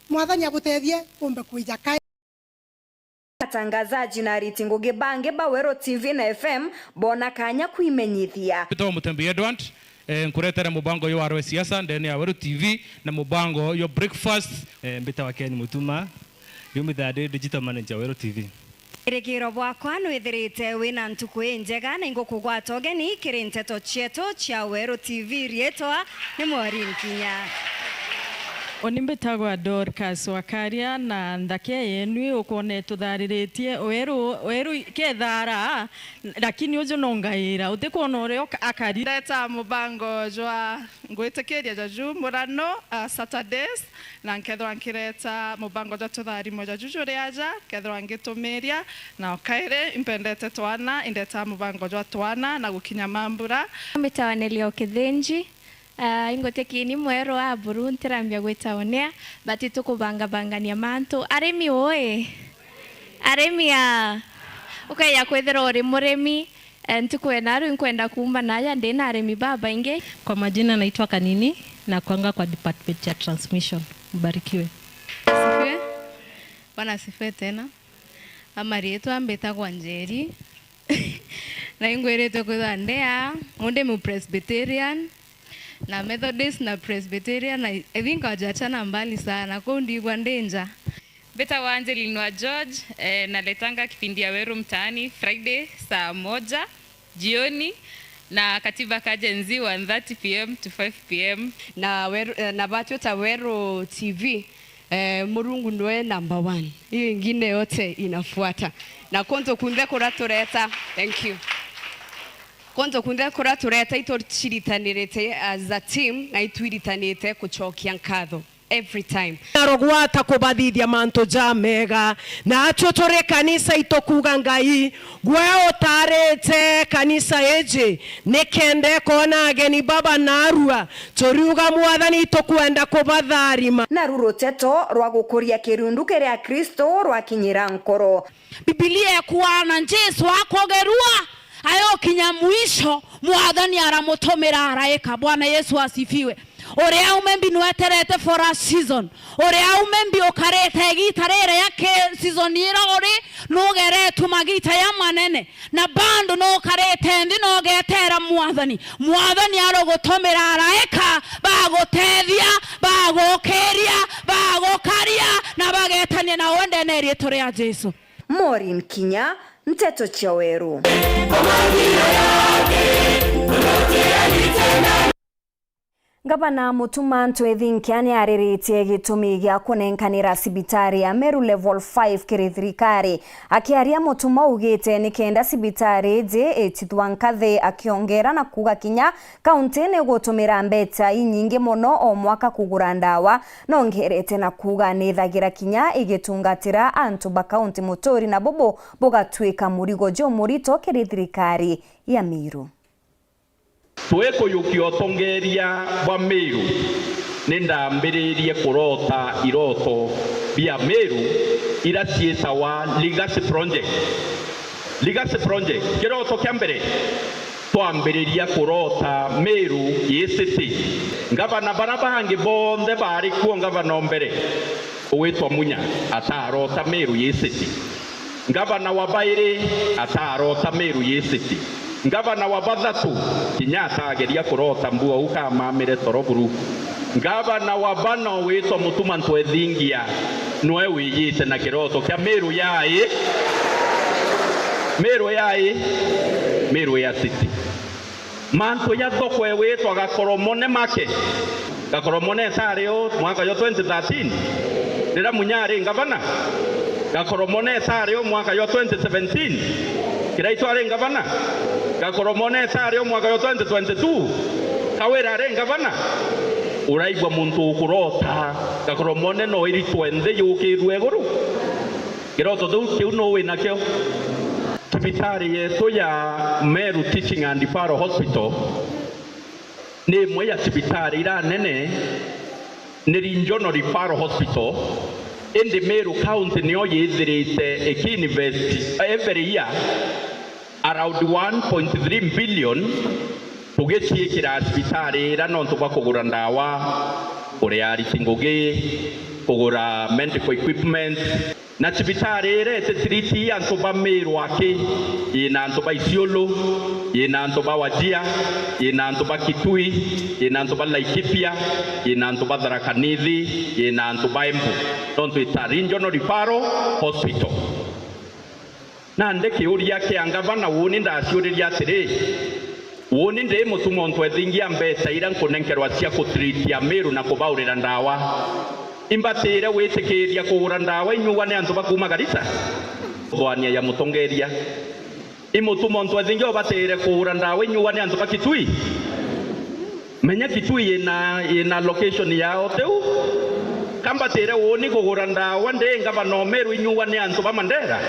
mwathani agutethie umbe kuija kai. Atangazaji na Riti Ngugi bange ba Wero TV na FM bona kanya kuimenyithia Peter Mutembi Edward nkuretera mubango yo warwe siasa ndeni ya Wero TV na mubango yo breakfast mbita wa Ken Mutuma yumithade digital manager Wero TV. Irekiro bwakwa nwithirite wina ntuku njega na ingukugwata ogeni kirinteto cheto cha Wero TV rietwa ni Maureen Kinya. Onimbetagwa Dorcas Wakaria na ndake yenu ukone tuthariretie weru kethara lakini ujo nongaira utikona urio akari ndeta mubango jwa ngwitekeria jaju murano Saturdays na nkethwa nkireta mubango jwa tuthari moja juju riaja kethwa ngitumiria na okaire impendete twana indeta mubango jwa twana na gukinya mambura mbitawanelio kithinji ingoteki mwero wa buru ntirambia gwitaonea bati tukubangabangania mantu aremi oe aremia ukaya kwethera uri muremi ntukwena ru nkwenda kuumba naya ndina aremi baba inge. Kwa majina naitwa Kanini na kuanga kwa department ya transmission. Mbarikiwe. Sifiwe. Bwana sifiwe tena. Amari yetu ambeta kwa Njeri na ingwereto kwa ndea onde mu Presbyterian na Methodist na Presbyterian na I think hawajachana mbali sana kwa ndigwa ndenja. Beta wa Angeline wa George naletanga kipindi ya Wero mtaani Friday saa 1 jioni na katiba kajenzi 1:30 PM to 5 PM na batu ta Wero TV Murungu ndoe number 1 hiyo ingine yote inafuata na konto kunde kuratureta. Thank you. Konto kunde kuratureta itorchiritanirete as a team na itwiritanite kuchokia nkatho every time narogwata kubathithia manto jamega na achotore kanisa itokuga ngai gweo tarete kanisa eje nekende kona ageni baba narua toriuga mwathani itokwenda kubatharima na ruroteto rwa gukuria kirundu keria Kristo rwa kinyira nkoro. Biblia ya kuana Jesu akogerua ayo kinya mwisho mwathani aramutomera araeka. Bwana Yesu asifiwe. Orea umembi nueterete for a season. Orea umembi okarete gitarere yake season ira ori nugere tumagita ya manene na bando no karete ndi no getera mwathani arogotomera araeka bagotethia bagokeria bagokaria na bagetania na wendene rieto ria Jesu. Maureen Kinya, Mteto cha Wero. Gavana Mutuma Ntwethi Nkiani ariritie gitumi gia kunenkanira sibitari ya Meru level 5 kiri thirikari. Akiaria Mutuma ugite ni kenda sibitari je etithwa nkathe akiongera na kuga kinya kaunti ni gutumira mbeta inyingi muno o mwaka kugura ndawa no ngerete na kuga ni thagira kinya igitungatira antu ba kaunti Mutori na bobo bogatwika murigo jo murito kiri thirikari ya Meru. Tweko yukiotongeria bwa Meru nindambiririe kurota iroto bia Meru ira cieta wa legacy project kiroto kiambere twambiriria kurota Meru yesiti ngavana barabangi bonde bari kuo ngavana mbere owetwa Munya atarota Meru yesiti ngavana wa Baire atarota Meru yesiti ngavana wa Bathatu Kinyata ageria kurota mbuo ukamamire toroburu ngavana wa Bano witwa Mutuma Ntwethingia noe wiyite na kiroto kia Meru ya city manto ya thoko witwa Gakoromone make Gakoromone sario mwaka yo 2013 rira Munyari ngavana Gakoromone sario mwaka yo 2017 kiraitwa ari ngavana Gakoromone sario mwaka yo 2022 Kawera ari ngavana uraigwa muntu ukurota Gakoromone no iri twende yukirwe iguru kiroto kiu no wina kio sibitari yetu ya Meru Teaching and Referral Hospital ni mwe ya sibitari ira nene ni Regional Referral Hospital in the Meru County niyo yithirite ekinvest every year around 1.3 billion tugicie kira sibitari ira no tukwa kugura ndawa uri ari Ngugi kugura medical equipment na cibitari irete tiriti antu ba Meru aki ina antu ba Isiolo ina antu ba Wajia ina antu ba Kitui ina antu ba Laikipia ina antu ba Tharaka Nithi ina antu ba Embu tontu ita regional referral hospital na ndeke uria ke angavana woni ndaciuriria atiri woni ndi mutumo ntwe thingia mbeca ira nkunenkerwa cia kutritia Meru na kubaurira ndawa imbatire witikiria kugura ndawa inyuwa ni antu bakuma Garissa thwania ya mutongeria imutumo ntwe thingia batire kugura ndawa inyuwa ni antu bakitui menya Kitui ina location yao teu kambatire woni kugura ndawa ndenga bano Meru inyuwa ni antu ba Mandera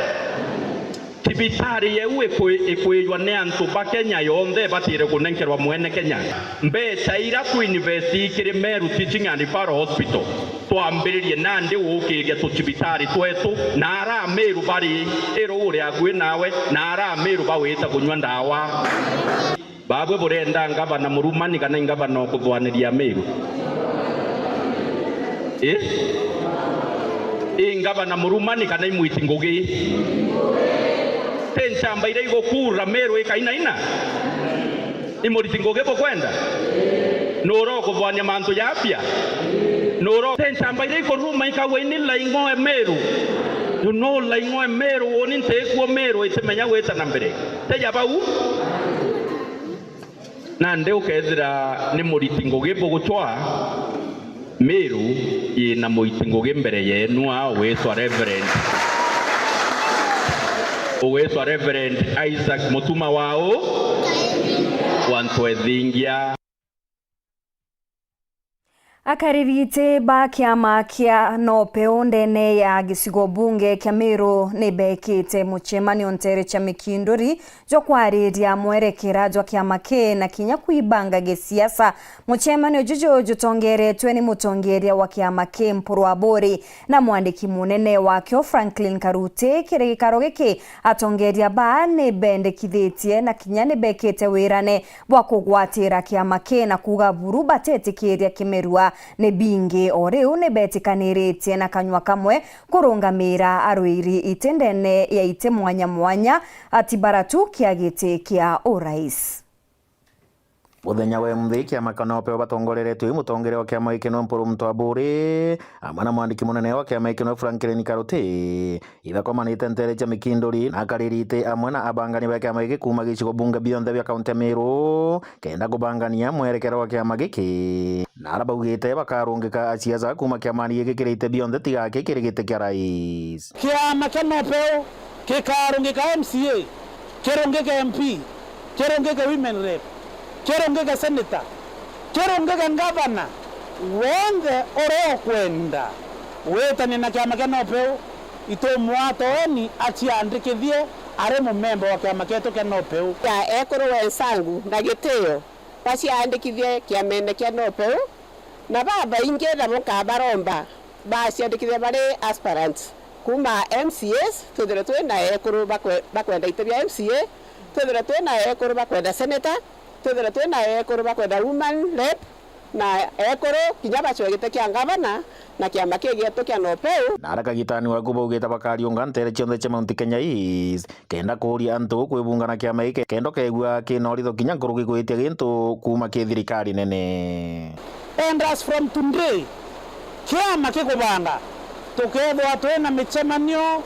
tibitari yewe ekwejwa ne antu ba Kenya yonthe batire kunenkerwa mwene Kenya mbeca ira ku university kiri Meru Teaching and Referral Hospital twambiririe nandi ukiria tutibitari twetu na ara Meru bari ero uri agwe nawe na ara Meru bawita kunywa ndawa babwe burenda ngabana Murumani kana ngabana kuthwaniria Meru ngabana Murumani kana imwiti ngugi tenshamba ire igokura Meru ikainaina imuriti ngugi bokwenda noro kuthwania mantu yapia noro tenshamba ire ikoruma ikaweni laingo Meru you know laingo Meru woni ntekuo Meru itemenya weta na mbere teja bau na nde ukethira ni muriti ngugi boguchwa Meru ina muiti ngugi mbere yenu wetwa Reverend uwezo Reverend Isaac Mutuma wao wantwethingia akaririte ba kiama kia nopeo ndene ya gicigo bunge kia Meru nibekite muchemanio ntere cha mikinduri jo kwariria mwerekera jo kiama ke na kinya kuibanga gesiasa muchemanio jujo jutongeretwe ni mutongeria wa kiama ke Mpuru Abori na mwandiki munene wakio Franklin Karute kirigikaro giki atongeria ba nibendekithitie na kinya nibekite wirane bwa kugwatira kiama ke na kuga buru batetikiria Kimerua ne binge oreu ne betikaniritie na kanywa kamwe kurungamira arwiri itendene ya ite mwanya atibaratu kia gite kia urais Muthenya we mthi kiama kanope batongoreretwe mutongere wa kiama iki no Mpuru Abori amana mwandiki munene wa kiama iki no Franklin Karute ithakomanite ntere cha mikinduri na karirite amwe na abangani ba kiama iki kuma gicigo bunge bionthe bia kaunti ya Meru kenda kubangania mwerekero wa kiama giki na arabaugite bakarungika aciaca kuma kiamani giki kirite bionthe tigake kirigite kia rais kiama kanope kikarungika MCA kirungika MP kirungika women rep kirongeka senator kirongeka governor wonde oro kwenda wetani na kiama kanopeu itomwatoni aciandikithie are mu member wa kiama ketu kanopeu ya ekoro wensangu na gitio baciandikithie kiamene kanopeu na baba ingera mukabaromba baciandikithie bari aspirants kuma MCS tuthire twina ekoro bakwenda itebia MCA tuthire twina ekoro bakwenda senator tuthire twina ekoro bakwenda woman rep na ekoro kinya bacwegite kia gavana na kiama kigietu kia nopeu na arakagitani wa kubaugite bakariunga ntere cionthe cia Mount Kenya East kenda kuria antu kwibunga na kiama iki kendo kegua kinoritho kinya ngurugi gwitia gintu kuma ki thirikari nene and as from today kiama kigubanga tukethwa twina michemanio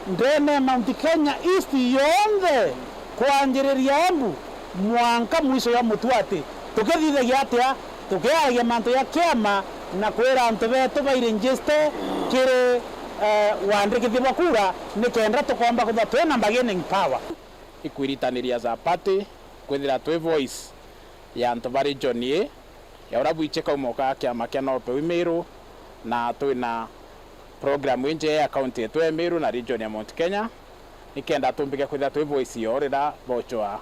ndene Mount Kenya East yonthe kwanjiriria Embu mwanka mwisho ya Mutwati tukithithagia atia tukiagia mantu ya kiama na kwira antu betu bairengiste kiri wandikithia bakura nikenda tukomba kutha twina bargaining power ikwiritaniria za party kwithira twi voice ya antu ba region ye ya urabu icheka umoka kiama kia North Meru na twina program winje ya county yetu ya Meru na region ya Mount Kenya nikenda tumbike kwithira twi voice yo rira bochoa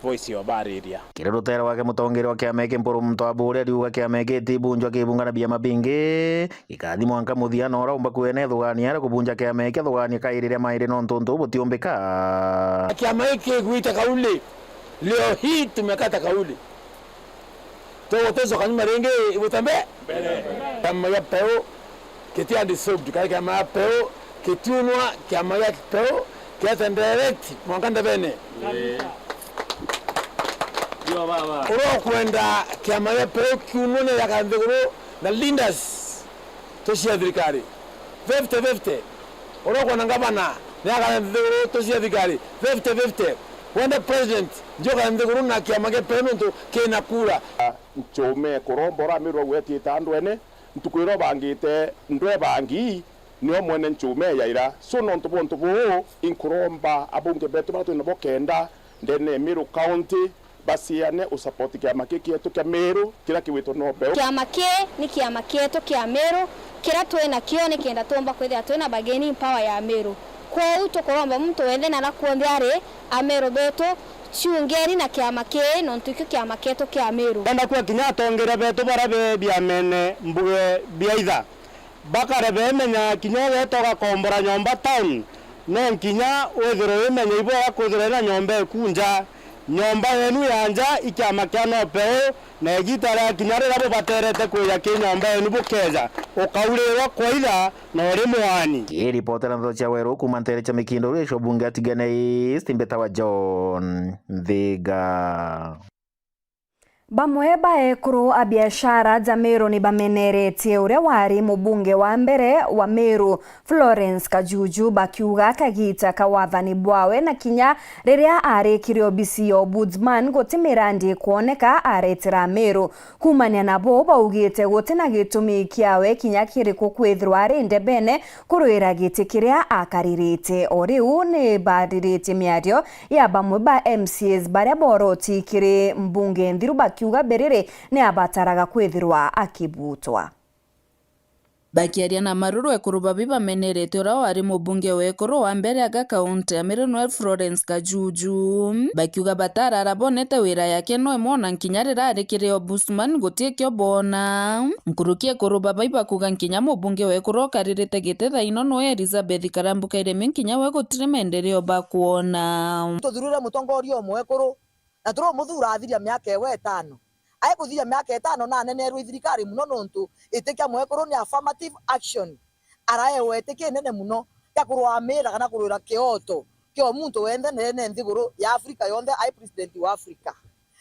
voice yo bariria kirutera wake mutongere wa kiama iki Mpuru Abori riuga kiama iki tibunjwa kibungana biama bingi ikathi mwanka muthia nora umba kwene thugania kubunja kiama iki thugania kairire maire no ntuntu butiombika kiama iki gwita kauli leo hii tumekata kauli tuotezo kanyuma renge ibutambe kama ya peo ketia dissolved kai kama peo ketunwa kama ya peo keta direct mwanganda bene yo baba uro kwenda kama ya peo kunone ya kandegoro na lindas toshia thirikari 50-50 uro kwa ngabana ya kandegoro toshia thirikari 50-50 wenda president njoka ndegoro na kama ya peo ndo kena kula nchume kurombora mirwa gwetita andwene ntukwiro bangite ndwe bangi niyo mwene nchume yaira so no ntubo inkuromba abunge betu batu nabo kenda ndene Meru County basiane usapoti kya makiki yetu kya Meru kila kiwito no be kya make ni kya maketo kya Meru kila twena kione kenda tomba kwethia twena bageni power ya Meru kwa utokoromba mtu wende na nakuondiare Ameru beto chungeri na kya make no ntuko kya maketo kya Meru enda kwa kinya tongere beto barabe biamene mbuge biaitha bakare bemenya kinya beto gakombora nyomba town no kinya wethero wemenya ibo gakuthira nyomba kunja nyomba yenu yanja ikyama kyano peo na gitara kinyare rabo baterete kuya kinyomba yenu bukeja ukaurerwa kwaitha na uri mwani kiripotera ntho cha Weru kuma ntere cha mikindo resho bunge atigane East Mbetawa John Thiga. Bamwe baekuru a biashara za Meru ni bameneretie uria wari mubunge wa mbere wa Meru Florence Kajuju bakiuga kagita kawathani bwawe na kinya riria arikire obisi ya ombudsman gutimira ndi kuoneka aretira Meru kumania nabo baugite gutina gitumi kiawe kinya kiriku kwithirwa arinde bene kuruira giti kiria akaririte oriu ni badirite miario ya bamwe ba MCAs baria boroti kiri mbunge Nthiru kiuga berere ni abataraga kwithirwa akibutwa. Bakiaria na maruru ekuru babi bamenerete ura wari mubunge wekuru wa mbere aga kaunti ya Meru Florence Kajuju bakiuga batarara bonete wira yake no emona nkinyarira arikire ombudsman gutie kyo bona nkurukie ekuru babi bakuga nkinya mubunge wekuru karirite gite thaino no Elizabeth Karambuka ireme nkinya we gutire mendereo bakuona tuthurure mutongoria omwe ekuru na turo muthura athiria miaka ewe 5 ai kuthia miaka 5 na nenerwe thirikari muno nontu itikia mwekuru ni affirmative action arae wetike nene muno ya kurwa mera kana kurura kioto kio muntu wende nene Nthiguru ya Afrika yonde ai president wa Afrika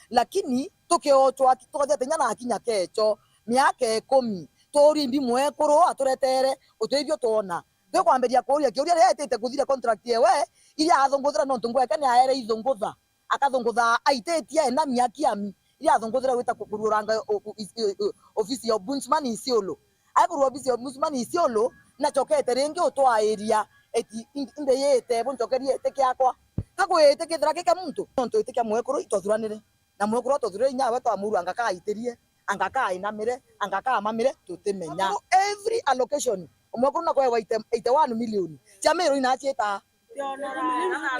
lakini tukioto akitoja tenya na akinya kecho miaka 10 tori mbi mwekuru aturetere uteithio tuona twe kwamberia kuria kiuria retete kuthira contract yewe iria athongothera nontu ngweka ni aere ithongotha akathongotha aitetia na miakiami iria athongothera wita kururanga ofisi ya ombudsman Isiolo aikurwa ofisi ya ombudsman Isiolo na chokete ringi utwa area eti inde yete bonchokerie ete kyakwa kakwete kithira kike muntu nontu ite kya mwekuru itothuranire na mwekuru tothurire nya we twamuru angaka aiterie angaka inamire angaka mamire tutimenya every allocation mwekuru na kwa 81 million cha Meru inachieta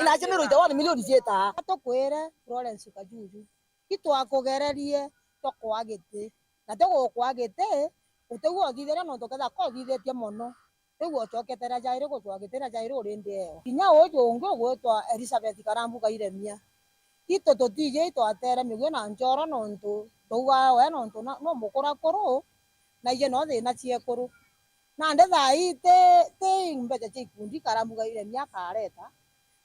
inaje Meru 81 million zieta tukwire Florence Kajuju itwakugererie tokwagite na tokwagite uteguo thithira no toketha ko thithitie muno teguo choketera jaire gutwagitira jaire urindeo kinya uyu ungi gwetwa Elizabeth Karambuka iremia ito totije ito atere migwe na njoro nontu tuga we nontu no mukura kuru na ije no thina ciekuru na nde te mbeje chikundi Karambuka iremia kareta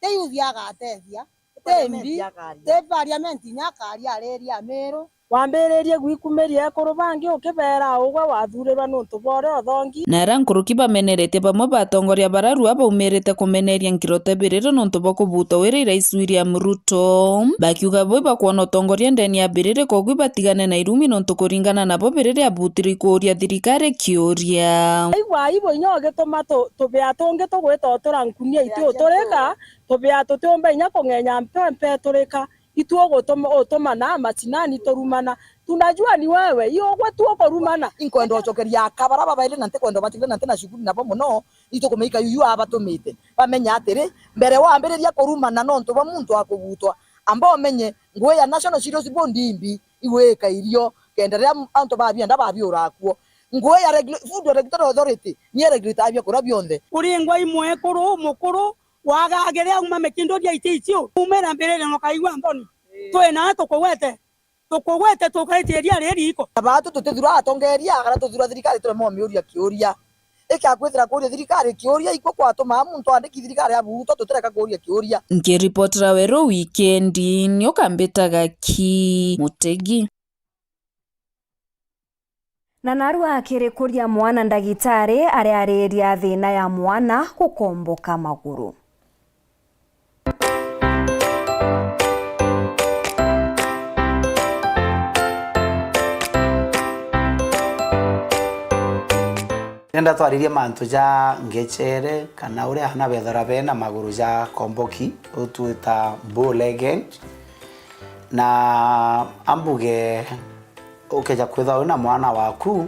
te yuthia gatethia tembi te parliament nyakari areria Meru wambiririe gwikumeria ekuru bangi ukibera ugwe wathurirwa nuntu bore othongi nara nkuruki bamenerete bamwe batongoria bararua baumirite kumeneria nkirote birire nuntu bokubuta wira Rais William Ruto bakiuga boi bakuona utongoria ndeni ya birire kogwi batigane na irumi nuntu kuringana nabo birire abutiri kuria thirikari kiuria aigwa ibo inyoge tomato tubia tungi tugwita turankunia itu uturika tubia tutumbe nya kungenya mpe turika ituo gutuma na machinani turumana tunajua ni wewe iyo gwatu kurumana inkwenda ochokeria kabara baba ile nante kwenda batigire nante na shukuru nabo muno itukumeika yuyu abatumite bamenya atiri mbere wa ambiriria kurumana nontu ba muntu akubutwa ambao menye ngwe ya National Serious Bond imbi iweka irio kenderea anto babia ndababi urakuo ngwe ya Food Regulatory Authority ni regulate abia kura bionde uri ngwa imwe kuru mukuru wagagerea uma mekindoria iticio umera mbere no kaigwa ndoni twena tukugwete tukaitiria riri iko abatu tutithura atongeria kana tuthura thirikari tule mo miuria kiuria ikakwithira kuria thirikari kiuria iko kwatuma muntu andiki thirikari abuto tutireka kuria kiuria. Ngiripotera Wero Wikendi niukambitaga Ki Mutegi. Na narua akirikuria mwana ndagitari ariariria thina ya mwana gukomboka maguru. Nenda twaririe mantu ja ngechere kana uria hana bethora bena maguru ja komboki utwita bow legged na ambuge ukeja kwitha una mwana waku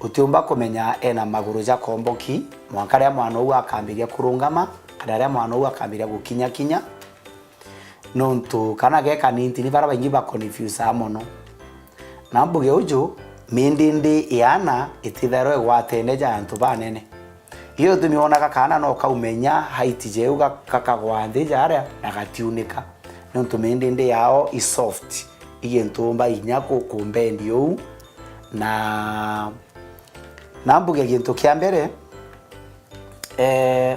utiumba kumenya ena maguru ja komboki mwanka ria mwana uyu akambiria kurungama kana ria mwana uyu akambiria gukinya kinya nontu kana ge kanini ni bara baingi ba confuse amono na ambuge uju mindindi yana ititherwe gwatene ja antu banene iyo tumiona kana no kaumenya haiti jeuga kakagwande jaria na gatiunika nontu mindindi yao is soft igentumba inyako kumbendi yo na nambuge gintu kia mbere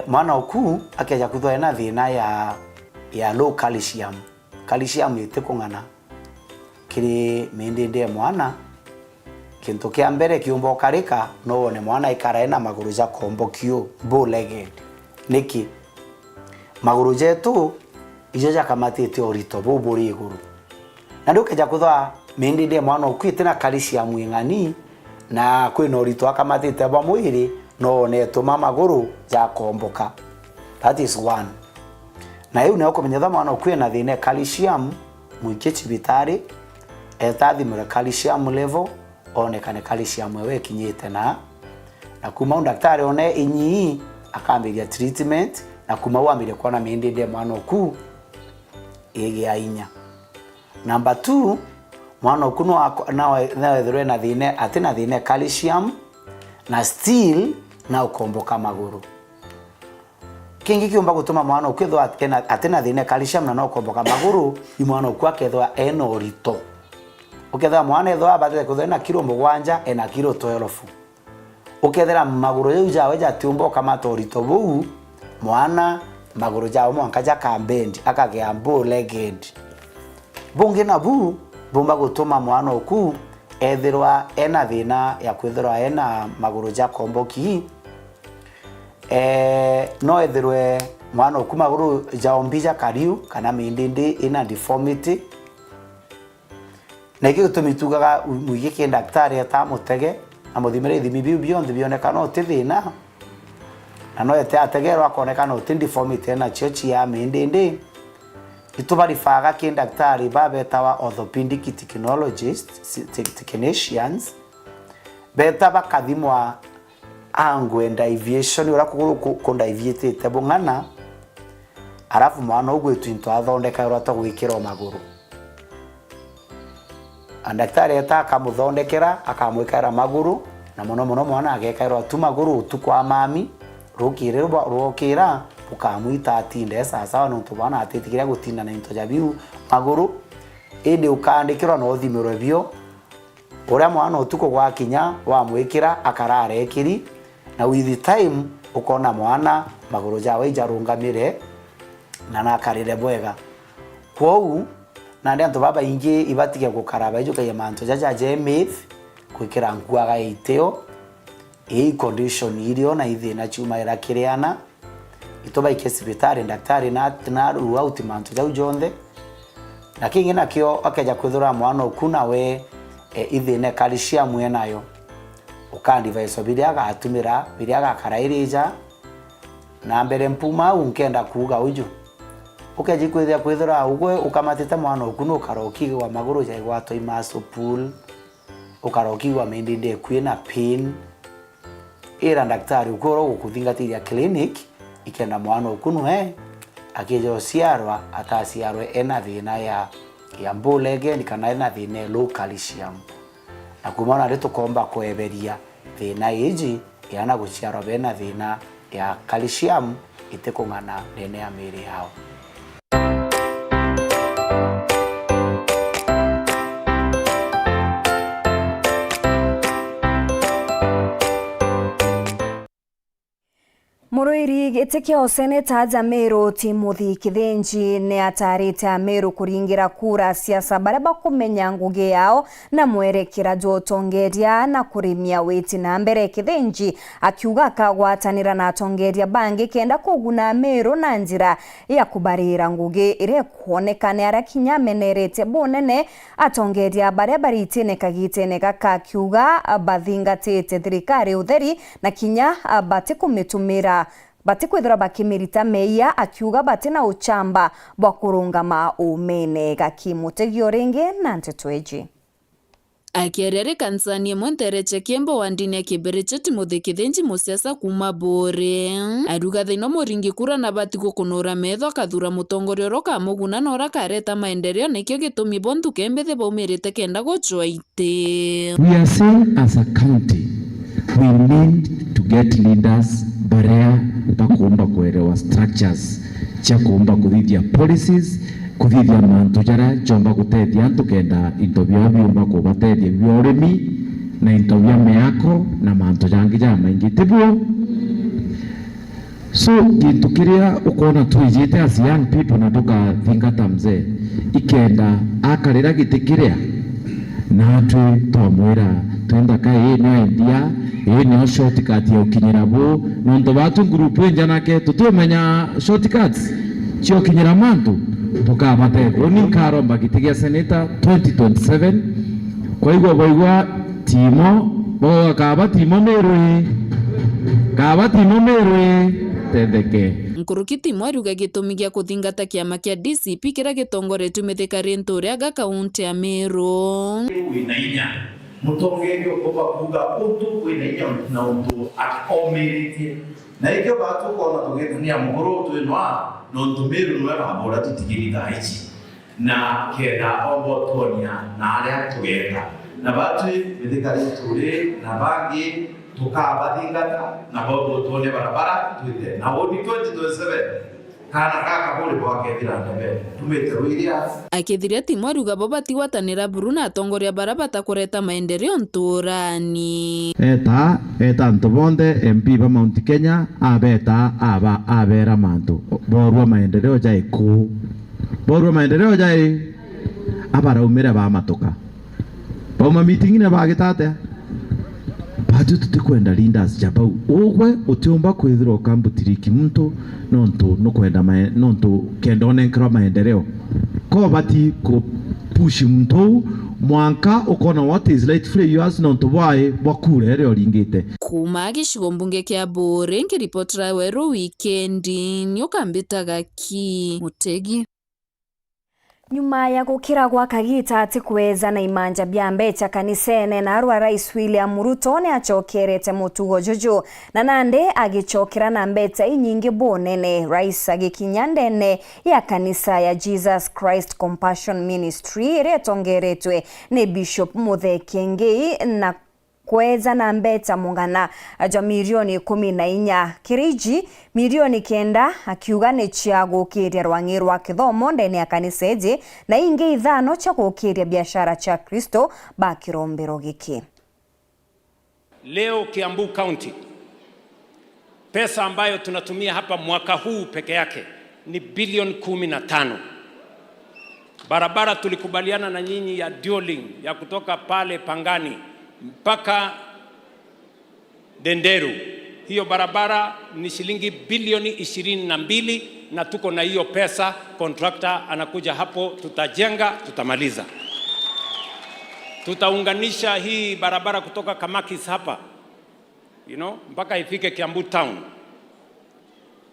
mwana oku akeja kuthwa na thina ya low calcium itekungana kiri mindindi mwana kintu kia mbere kiumba ukarika no wone mwana ikara ena maguru ja kombokio bow legged niki maguru jetu ijo ja kamatite orito buburi iguru na ndukeja kuthwa mindinde mwana ukwite na calcium ing'ani na kwina orito akamatite ba mwiri no wone tuma maguru ja komboka. That is one. Na hiyo nako kumenyetha mwana ukwina thine calcium mwike cibitari etathimura calcium level onekane calcium wewe kinyite na kuma daktari one inyi akambiria treatment na kuma wambire kuona mindinde mwana oku ege ainya. Number 2 mwana oku na thire na thine atina thine calcium na still na ukomboka maguru. Kingi kiumba gutuma mwana oku atina thine calcium na no ukomboka maguru ni mwana oku akethwa eno orito. Ukethera mwana etho abate kuthena kilo 7 ena kilo 12. Ukethera maguru yau jawe jatiumba kama torito buu mwana maguru jawe mwanka ja kambendi akagea bow legged. Bungi na buu bumba gutuma mwana oku ethirwa ena thina ya kwithirwa ena maguru ja komboki no ethirwe mwana oku maguru jaombija kariu kana mindindi ina deformity na ikio tumitugaga mwige daktari atamutege amuthimire ithimi biu bionthe bionekana utithina na no ete ategerwa akonekana utindeformity na chechi ya mindindi itubarifaga daktari babetawa orthopedic technicians beta bakathimwa angle and deviation ura kundaviate tebungana arafu mwana ugwetu into athondeka ura tugwikira maguru. Daktari atakamuthondekera akamwikara maguru na muno mwana agekairwa tu maguru utukwa mami rukira ukamwita atinde sasa no tubana atitikira gutinda na into jabiu maguru indi ukandikirwa no thimirwe bio uria mwana utuko gwa kinya wa mwikira akarare ekiri na with time ukona mwana maguru jawe jarungamire na nakarire bwega kwou na ndio antu baba ingi ibatige gukaraba ijo kaye manto jaja je myth kwikira ngwaga iteo condition irio na ithina chuma ira kiriana itoba ikesibitari daktari na ruwa utimanto jau jonthe na kingi nakio akeja kwithura mwana okuna we ithine calcium enayo ukandivaiswa biriaga atumira biriaga karairija na mbere mpuma unkenda kuga uju ukeji kwithira ugwe ukamatite mwana okuna ukarokigwa maguru jaigwa to imaso pool ukarokigwa mindinde kwina pain era daktari ukoro gukuthingatira clinic ikenda mwana okunu akijoro ciarwa atasiarwe ena thina ya bow legged kana ena thina low calcium na kumana rito komba kweberia thina iji yana guciarwa bena thina ya calcium itekungana nene ya miri yao. Muruiri gitikio seneta Meru Timothy Kithenji ne atarite Meru kuringira kura siasa baria bakumenya ngugi yao na mwerekera jotongeria na kurimia witi na mbere. Kithenji akiuga akagwatanira na atongeria bangi kenda kuguna Meru na njira ya kubarira ngugi ire kuonekana ara kinya menerete bonene atongeria baria baritene kagitene gaka kiuga bathingatite thirikari utheri na kinya batikumitumira batikwithira bakimirita meia akiuga batina uchamba bwa kurungama umene gakimutegio ringi na ntetweji akiarere kansani mwentereche kiembo wandine kibereche Timothy Kithenji musiasa kuma bore aruga thino muringi kura na batiko kunora metho kathura mutongorio roka muguna nora kareta maendeleo nikyo gitumi bontu kembethe baumirite kenda gochwa ite. We are saying as a county we need to get leaders barea utakuomba kuelewa structures cha kuomba kuthithia policies kuthithia mantu jara chomba gutethia antu kenda into bya biomba kubatethia bya urimi na into bya meako na mantu jangi ja maingi tibuo. So gintu kiria ukona tuijite as young people na duka thingata mzee ikenda akarira gitikiria na twe twamwira twenda kai no idea ni shortcut ya ukinyira bu nonto batu group njana ke tutumenya shortcuts cyo kinyira mantu tukabate oni karomba gitigia senator 2027 kwa hivyo boigwa timo bo kabati merwe tendeke nkurukiti mwaruga gitumi gya kuthingata kiama kia DCP kira gitongoretwe mithikari nturia ga kaunti ya Meru winainya mutongerio kuba kuga utu winainya na untu akomeritie na ikyo batu kona tugethania mugoro twinwa no ntumiru nwe babora tutigirita ici na kenda ombo tonia na aria tugeka na batu mithikari turi na bangi tukabathingata na bobo tuone barabara twite na wodi 2027 kana kaka bole bwakethira ndebe tumite ruiria akithiria timwaruga bo batigwatanira Bruna atongoria barabata kureta maendeleo nturani eta ntobonde MP ba Mount Kenya abeta abera mantu borwa maendeleo jai abaraumira ba matoka bauma meeting ne bagitate batu tutikwenda leaders jabau ogwe utiomba kwithira kambutiriki muntu nonto no kwenda nonto kenda onenkra maendeleo ko bati ko push muntu mwanka ukona what is right for yours nonto bwae bwakure ere oringite kuma gicigo mbunge kia Bore ngiripotera weru weekendi nyukambitaga ki Mutegi. Nyuma ya gukira gwa kagita ati kweza na imanja bya mbecha kanisene na arwa Rais William Ruto ne achokerete mutugo jojo na nande agichokera na mbeta inyingi bonene Rais agikinyandene ya kanisa ya Jesus Christ Compassion Ministry retongeretwe ne Bishop Muthekengei na kweza na mbeta mungana aja milioni 14 kiriji milioni 9 akiuga ne chiago kiria rwangirwa kithomo ndene ya kanisa eje na ingi 5 cha kukiria biashara cha Kristo bakirombero giki. Leo Kiambu County pesa ambayo tunatumia hapa mwaka huu peke yake ni bilioni 15. Barabara tulikubaliana na nyinyi ya dualing ya kutoka pale Pangani mpaka Denderu. Hiyo barabara ni shilingi bilioni 22 na tuko na hiyo pesa. Contractor anakuja hapo, tutajenga, tutamaliza. Tutaunganisha hii barabara kutoka Kamakis hapa mpaka ifike Kiambu town.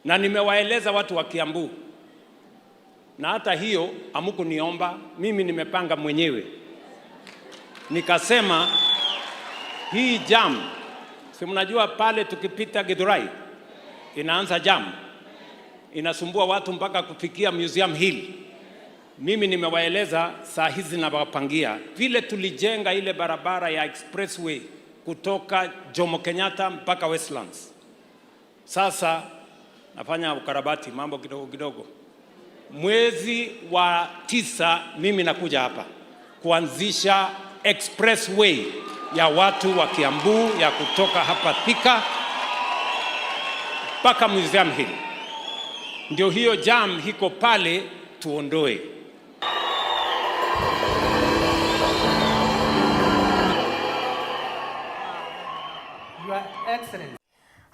Na nimewaeleza watu wa Kiambu, na hata hiyo amuku niomba, mimi nimepanga mwenyewe. Nikasema hii jam, si mnajua pale tukipita Githurai inaanza jam, inasumbua watu mpaka kufikia Museum Hill. Mimi nimewaeleza saa hizi na wapangia vile tulijenga ile barabara ya expressway kutoka Jomo Kenyatta mpaka Westlands. Sasa nafanya ukarabati mambo kidogo kidogo. Mwezi wa 9 mimi nakuja hapa kuanzisha expressway ya watu wa Kiambu ya kutoka hapa Thika mpaka Museum Hill. Ndio hiyo jam hiko pale tuondoe. Your Excellency.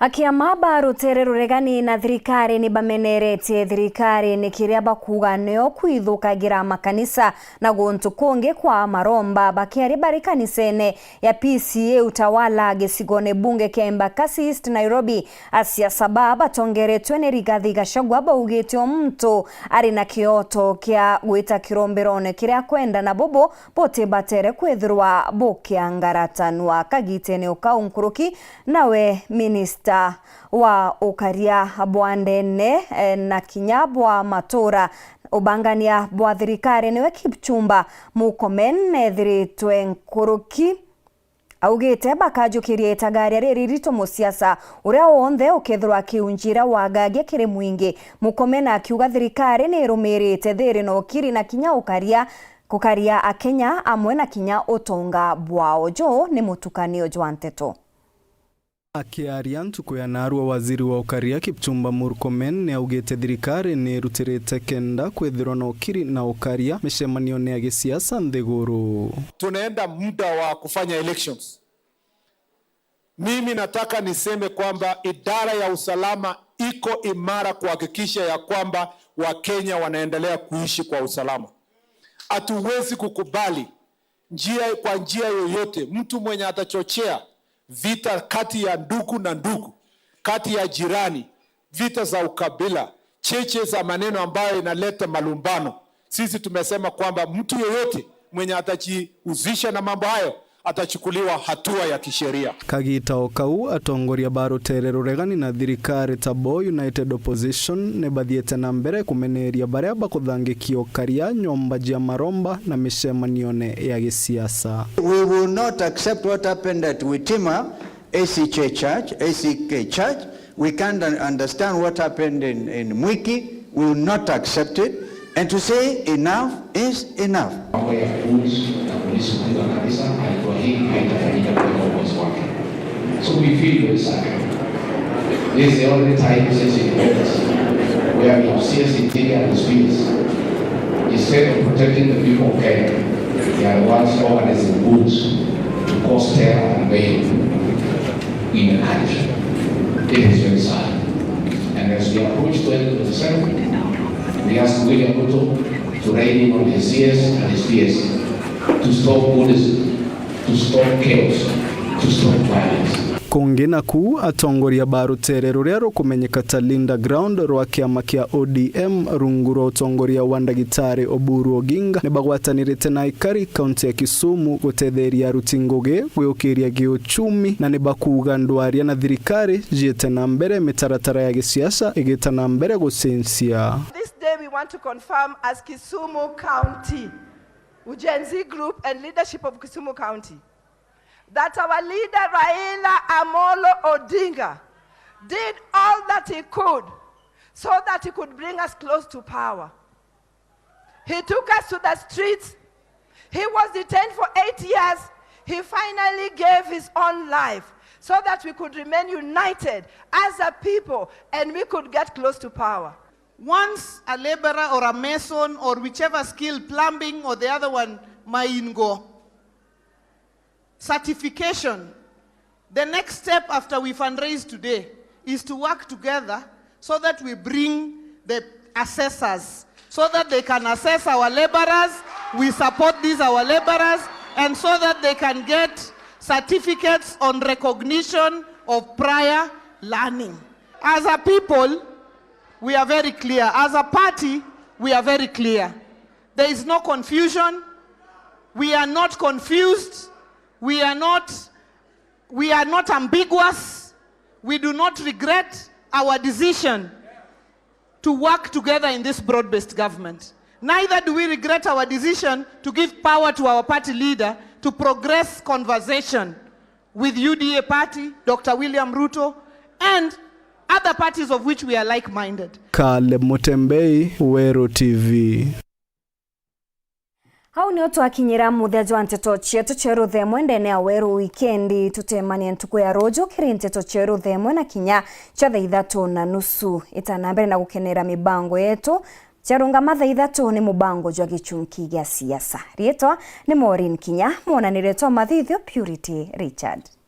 Akiamaba rutere ruregani na thirikari ni bameneretie thirikari ni kiria bakuga neo kwithukagira makanisa na guntu kungi kwa maromba bakiari bari kanisene ya PCA utawala gisigone bunge kia Embakasi East Nairobi asia sababa tongeretwe ni Rigathi Gachagua baugitio mtu ari na kioto kia gwita kiromberone kiria kwenda na bobo bote batere kwithirwa bukiangaratanwa kagitene ukaunkuruki nawe minister wa ukaria bwandene na kinyabwa matura ubangania bwa thirikari niwe Kipchumba Murkomen nethiritwe nkuruki augite bakajukirie tagaria riri rito musiasa uria wonthe ukethirwa kiunjira wagagia kiri mwingi. Murkomen akiuga thirikari ni rumirite thiri no kiri na kinya ukaria kukaria akenya amwe na kinya utonga bwao. Jo ni mutukanio jwa nteto. Akiaria ntuku ya narua waziri wa ukaria Kipchumba Murkomen ni augite thirikari ni rutirite kenda kwithirwa na ukiri na ukaria mishemanio ya gisiasa nthiguru. Tunaenda muda wa kufanya elections. Mimi nataka niseme kwamba idara ya usalama iko imara kuhakikisha ya kwamba Wakenya wanaendelea kuishi kwa usalama. Hatuwezi kukubali kwa njia yoyote mtu mwenye atachochea vita kati ya ndugu na ndugu, kati ya jirani, vita za ukabila, cheche za maneno ambayo inaleta malumbano. Sisi tumesema kwamba mtu yeyote mwenye atajihusisha na mambo hayo atachukuliwa hatua ya kisheria. Kagita Okau atongoria barutere ruregani na thirikari tabo United Opposition ne bathiete na mbere kumeneria baria bakuthangikio karia nyomba jia maromba na mishemanio ya gisiasa. We will not accept what happened at Witima ACK Church. We can't understand what happened in Mwiki. We will not accept it. And to say enough is enough. So we feel very sad. This is the only time since independence where we have serious interior disputes. Instead of protecting the people of Kenya, they are the ones organizing goods to cause terror and pain in the country. It is very sad. And as we approach 2027, we ask William Ruto to rein in on his fears and his fears, to stop bullying, to stop chaos, to stop violence. Kungina ku atongoria barutere ruria rukumenyeka ta Linda Ground rwa kiama kia ODM runguro utongoria wa Ndagitari Oburu Oginga ne bagwatanirite na ikari kaunti ya Kisumu gutetheria rutingoge gwiukiria giuchumi na ne bakuga ndwaria na thirikari jiete na mbere mitaratara ya gisiasa igita na mbere gusensia. This day we want to confirm as Kisumu County, Ujenzi Group and leadership of Kisumu County, that our leader Raila Amolo Odinga did all that he could so that he could bring us close to power. He took us to the streets. He was detained for 8 years. He finally gave his own life so that we could remain united as a people and we could get close to power. Once a laborer or a mason or whichever skill, plumbing or the other one, maingo, certification, the next step after we fundraise today is to work together so that we bring the assessors so that they can assess our laborers. We support these our laborers and so that they can get certificates on recognition of prior learning. As a people, we are very clear. As a party, we are very clear. There is no confusion. We are not confused. We are not ambiguous. We do not regret our decision to work together in this broad-based government. Neither do we regret our decision to give power to our party leader to progress conversation with UDA party, Dr. William Ruto, and other parties of which we are like-minded. Caleb Mutembei, Wero TV. Hau ni twakinyira muthejo wa nteto cietu cia ruthemwe ndene ya weru wikendi tutemania ntuku ya rojo kiri nteto cia ruthemwe na kinya cia thaa 3:30 itana mbere na gukenera mibango yetu Charunga mathaa 3 ni mubango jwa gichunki gya siasa. Rietwa ni Maureen Kinya, mwonanire twa mathithio Purity Richard.